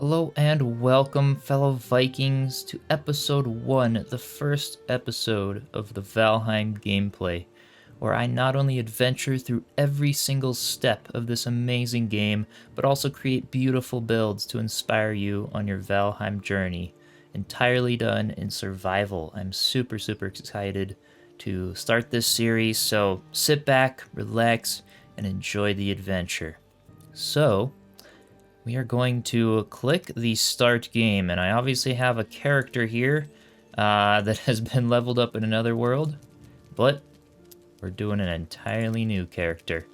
Hello and welcome, fellow Vikings, to episode 1, the first episode of the Valheim gameplay, where I not only adventure through every single step of this amazing game, but also create beautiful builds to inspire you on your Valheim journey. Entirely done in survival. I'm super excited to start this series, so sit back, relax, and enjoy the adventure. So, we are going to click the start game, and I obviously have a character here that has been leveled up in another world, but we're doing an entirely new character.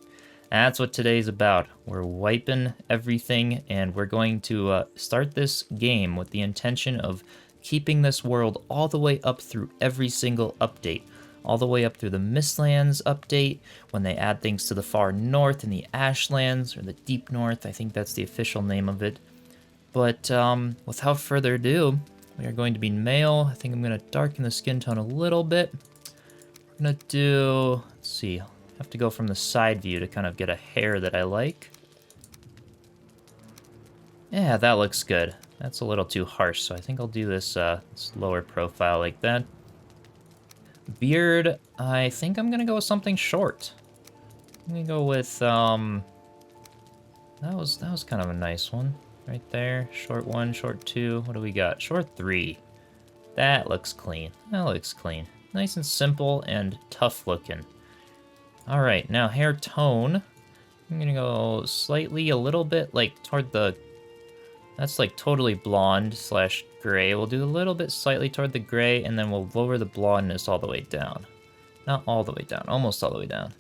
That's what today's about. We're wiping everything, and we're going to start this game with the intention of keeping this world all the way up through every single update. All the way up through the Mistlands update, when they add things to the far north in the Ashlands, or the Deep North, I think that's the official name of it. But without further ado, we are going to be male. I think I'm going to darken the skin tone a little bit. We're going to do, let's see, I have to go from the side view to kind of get a hair that I like. Yeah, that looks good. That's a little too harsh, so I think I'll do this lower profile like that. Beard, I think I'm gonna go with something short. I'm gonna go with that was kind of a nice one right there. Short 1, short 2. What do we got? Short 3. That looks clean. That looks clean. Nice and simple and tough looking. All right, now hair tone. I'm gonna go slightly a little bit like toward the. That's like totally blonde slash gray. We'll do a little bit slightly toward the gray, and then we'll lower the blondness all the way down. Not all the way down, almost all the way down.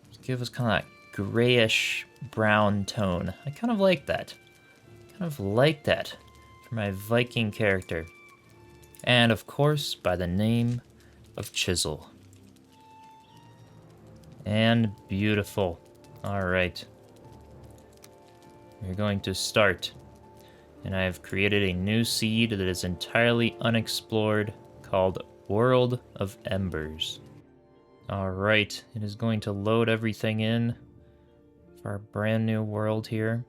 Just give us kind of that grayish brown tone. I kind of like that. Kind of like that for my Viking character. And of course, by the name of Chisel. And beautiful. All right. We're going to start. And I have created a new seed that is entirely unexplored called World of Embers. Alright, it is going to load everything in for our brand new world here.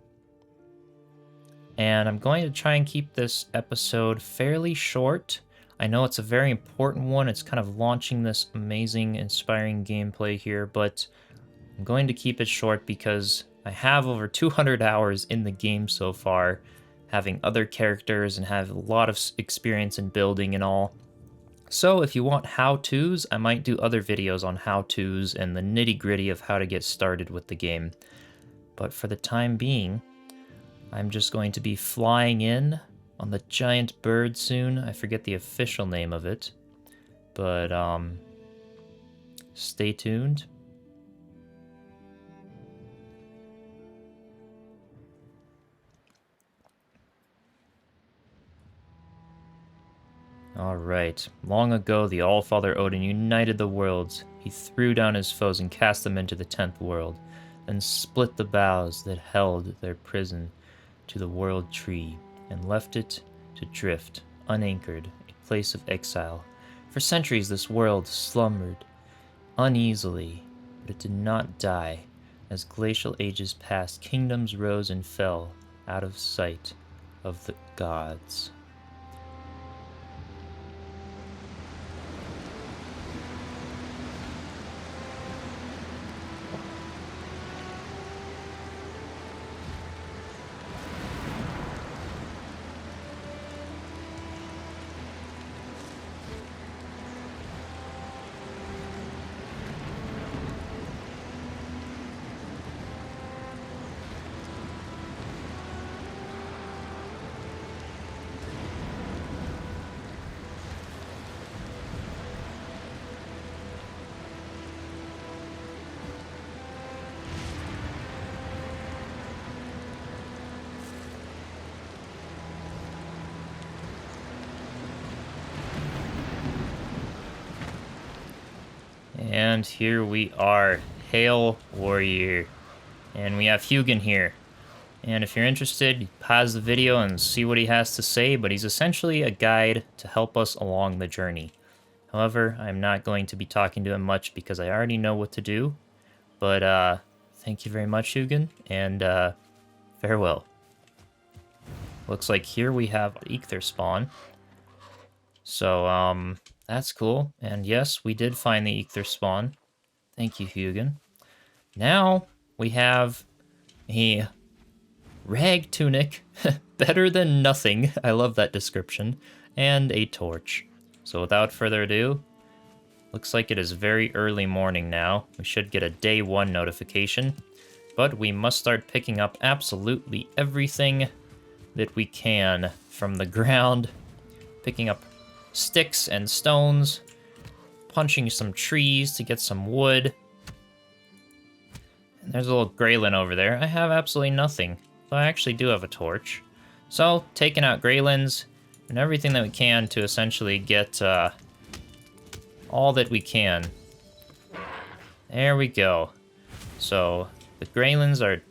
And I'm going to try and keep this episode fairly short. I know it's a very important one. It's kind of launching this amazing, inspiring gameplay here, but I'm going to keep it short because I have over 200 hours in the game so far, having other characters and have a lot of experience in building and all. So if you want how-tos, I might do other videos on how-tos and the nitty-gritty of how to get started with the game. But for the time being, I'm just going to be flying in on the giant bird soon. I forget the official name of it, but stay tuned. Alright, long ago the All-Father Odin united the worlds. He threw down his foes and cast them into the 10th world, then split the boughs that held their prison to the world tree, and left it to drift, unanchored, a place of exile. For centuries this world slumbered uneasily, but it did not die. As glacial ages passed, kingdoms rose and fell out of sight of the gods. And here we are, Hail Warrior. And we have Hugin here. And if you're interested, pause the video and see what he has to say, but he's essentially a guide to help us along the journey. However, I'm not going to be talking to him much because I already know what to do. But thank you very much, Hugin, and farewell. Looks like here we have ether spawn. So, that's cool. And yes, we did find the ether spawn. Thank you, Hugin. Now we have a rag tunic, better than nothing. I love that description. And a torch. So without further ado, looks like it is very early morning now. We should get a day 1 notification. But we must start picking up absolutely everything that we can from the ground. Picking up sticks and stones. Punching some trees to get some wood. And there's a little Greylin over there. I have absolutely nothing. But I actually do have a torch. So, taking out Greylins and everything that we can to essentially get all that we can. There we go. So, the Greylins are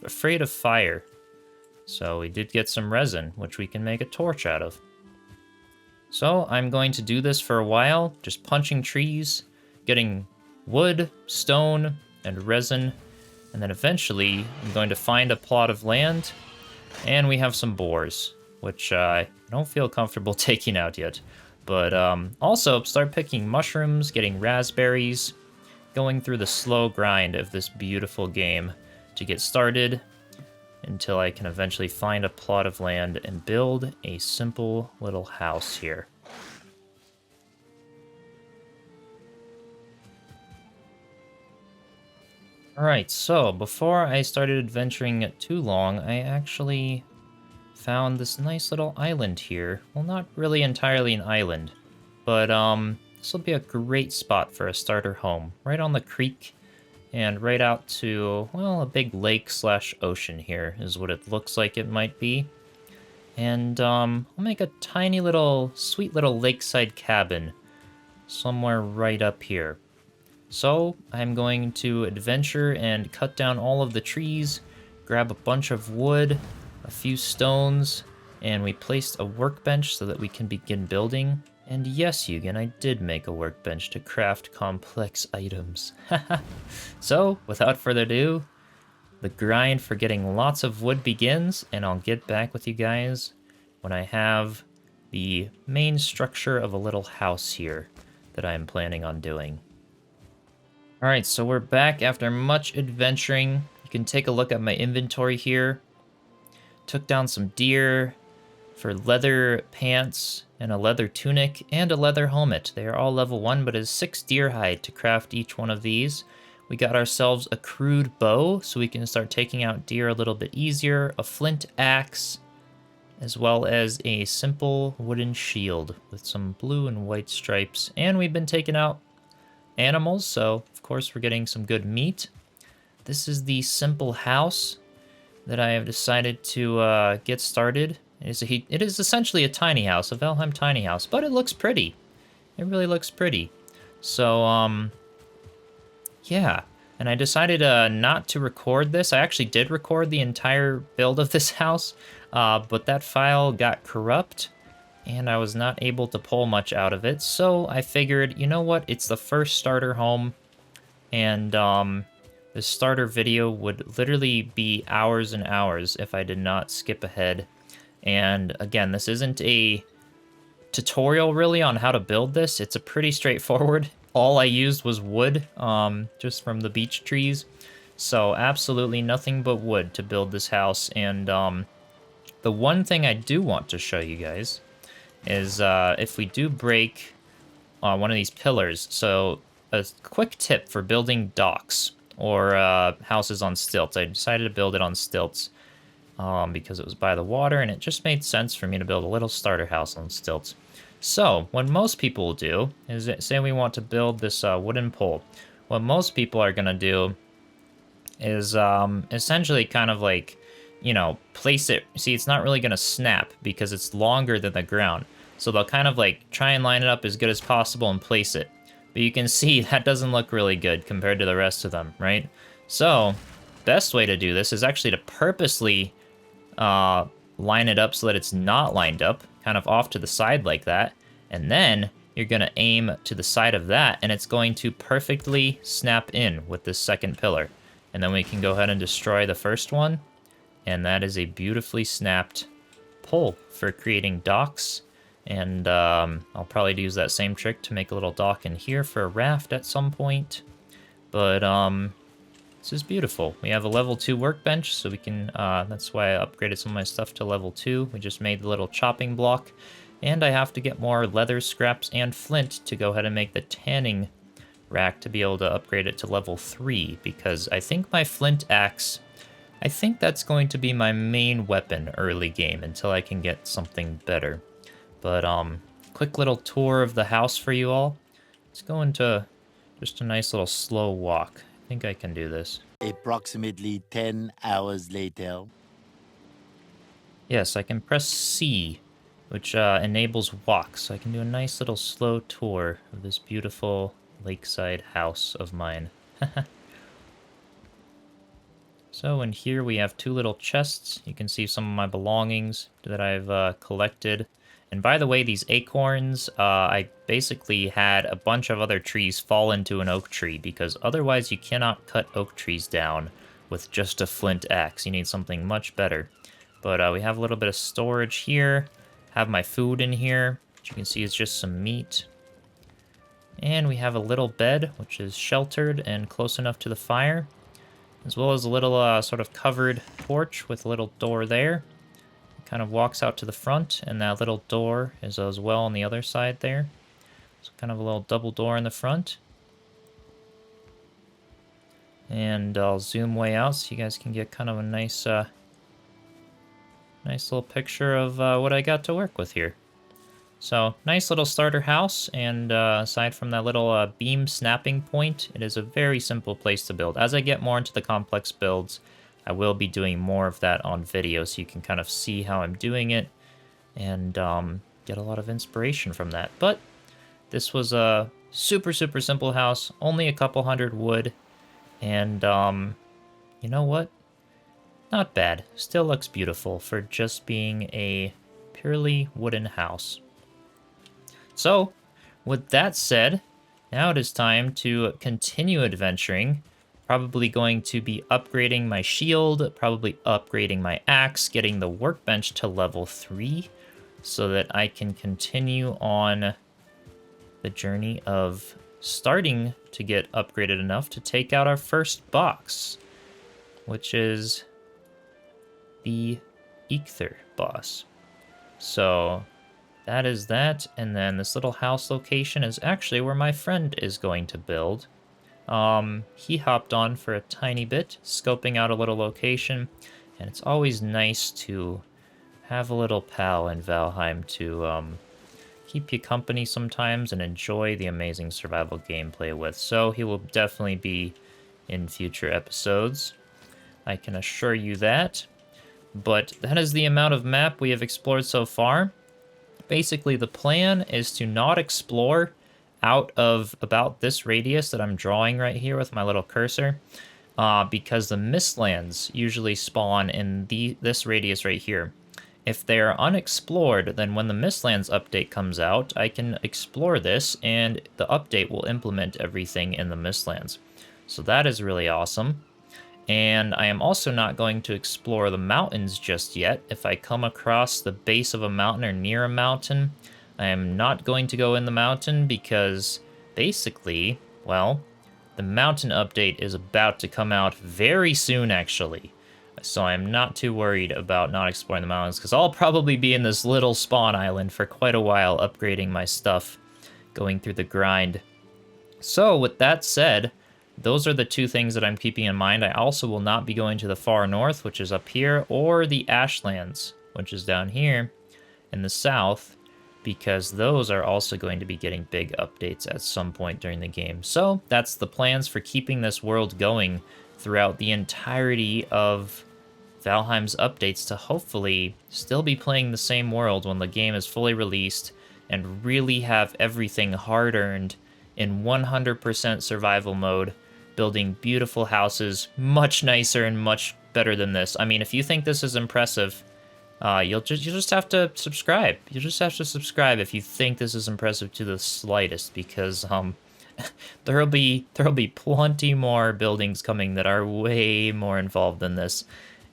afraid of fire. So we did get some resin, which we can make a torch out of. So I'm going to do this for a while, just punching trees, getting wood, stone, and resin, and then eventually I'm going to find a plot of land, and we have some boars, which I don't feel comfortable taking out yet. But also start picking mushrooms, getting raspberries, going through the slow grind of this beautiful game to get started until I can eventually find a plot of land and build a simple little house here. Alright, so before I started adventuring too long, I actually found this nice little island here. Well, not really entirely an island, but this will be a great spot for a starter home, right on the creek. And right out to, well, a big lake slash ocean here is what it looks like it might be. And I'll make a tiny little, sweet little lakeside cabin somewhere right up here. So I'm going to adventure and cut down all of the trees, grab a bunch of wood, a few stones, and we placed a workbench so that we can begin building. And yes, Yugen, I did make a workbench to craft complex items. So, without further ado, the grind for getting lots of wood begins, and I'll get back with you guys when I have the main structure of a little house here that I'm planning on doing. Alright, so we're back after much adventuring. You can take a look at my inventory here. Took down some deer for leather pants and a leather tunic and a leather helmet. They are all level 1, but it is 6 deer hide to craft each one of these. We got ourselves a crude bow, so we can start taking out deer a little bit easier, a flint axe, as well as a simple wooden shield with some blue and white stripes. And we've been taking out animals, so of course we're getting some good meat. This is the simple house that I have decided to get started. It is essentially a tiny house, a Valheim tiny house, but it looks pretty. It really looks pretty. So, yeah. And I decided not to record this. I actually did record the entire build of this house, but that file got corrupt, and I was not able to pull much out of it. So I figured, you know what? It's the first starter home, and the starter video would literally be hours and hours if I did not skip ahead. And again, this isn't a tutorial really on how to build this. It's a pretty straightforward. All I used was wood, just from the beech trees. So absolutely nothing but wood to build this house. And the one thing I do want to show you guys is if we do break one of these pillars. So a quick tip for building docks or houses on stilts. I decided to build it on stilts. Because it was by the water, and it just made sense for me to build a little starter house on stilts. So, what most people will do is, say we want to build this wooden pole. What most people are going to do is essentially kind of like, you know, place it. See, it's not really going to snap because it's longer than the ground. So they'll kind of like try and line it up as good as possible and place it. But you can see that doesn't look really good compared to the rest of them, right? So, best way to do this is actually to purposely line it up so that it's not lined up, kind of off to the side like that, and then you're going to aim to the side of that, and it's going to perfectly snap in with this second pillar. And then we can go ahead and destroy the first one, and that is a beautifully snapped pole for creating docks. And I'll probably use that same trick to make a little dock in here for a raft at some point. But this is beautiful. We have a level 2 workbench, so we can, that's why I upgraded some of my stuff to level 2. We just made the little chopping block, and I have to get more leather scraps and flint to go ahead and make the tanning rack to be able to upgrade it to level 3, because I think my flint axe, I think that's going to be my main weapon early game until I can get something better. But, quick little tour of the house for you all. Let's go into just a nice little slow walk. I think I can do this. Approximately 10 hours later. Yes, I can press C, which enables walk, so I can do a nice little slow tour of this beautiful lakeside house of mine. So in here we have 2 little chests. You can see some of my belongings that I've collected. And by the way, these acorns, I basically had a bunch of other trees fall into an oak tree, because otherwise you cannot cut oak trees down with just a flint axe. You need something much better. But we have a little bit of storage here. Have my food in here, which you can see is just some meat. And we have a little bed, which is sheltered and close enough to the fire, as well as a little sort of covered porch with a little door there. It kind of walks out to the front, and that little door is as well on the other side there. So kind of a little double door in the front. And I'll zoom way out so you guys can get kind of a nice little picture of what I got to work with here. So, nice little starter house, and aside from that little beam snapping point, it is a very simple place to build. As I get more into the complex builds, I will be doing more of that on video, so you can kind of see how I'm doing it, and get a lot of inspiration from that. But this was a super, super simple house, only a couple hundred wood, and you know what? Not bad. Still looks beautiful for just being a purely wooden house. So, with that said, now it is time to continue adventuring. Probably going to be upgrading my shield, probably upgrading my axe, getting the workbench to level 3, so that I can continue on the journey of starting to get upgraded enough to take out our first box, which is the Eikthyr boss. So that is that, and then this little house location is actually where my friend is going to build. He hopped on for a tiny bit, scoping out a little location, and it's always nice to have a little pal in Valheim to keep you company sometimes and enjoy the amazing survival gameplay with. So he will definitely be in future episodes, I can assure you that. But that is the amount of map we have explored so far. Basically, the plan is to not explore out of about this radius that I'm drawing right here with my little cursor, because the Mistlands usually spawn in this radius right here. If they are unexplored, then when the Mistlands update comes out, I can explore this, and the update will implement everything in the Mistlands. So that is really awesome. And I am also not going to explore the mountains just yet. If I come across the base of a mountain or near a mountain, I am not going to go in the mountain because basically, well, the mountain update is about to come out very soon, actually. So I'm not too worried about not exploring the mountains, because I'll probably be in this little spawn island for quite a while, upgrading my stuff, going through the grind. So with that said, those are the 2 things that I'm keeping in mind. I also will not be going to the far north, which is up here, or the Ashlands, which is down here in the south, because those are also going to be getting big updates at some point during the game. So that's the plans for keeping this world going throughout the entirety of Valheim's updates, to hopefully still be playing the same world when the game is fully released and really have everything hard-earned in 100% survival mode, building beautiful houses, much nicer and much better than this. I mean, if you think this is impressive, you'll just have to subscribe. You'll just have to subscribe if you think this is impressive to the slightest, because there'll be plenty more buildings coming that are way more involved than this.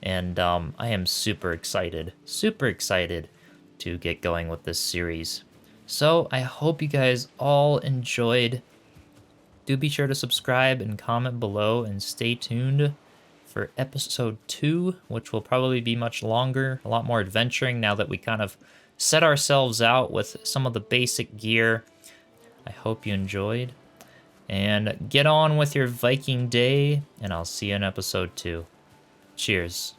And I am super excited to get going with this series. So I hope you guys all enjoyed. Do be sure to subscribe and comment below and stay tuned for episode 2, which will probably be much longer, a lot more adventuring now that we kind of set ourselves out with some of the basic gear. I hope you enjoyed. And get on with your Viking day, and I'll see you in episode 2. Cheers.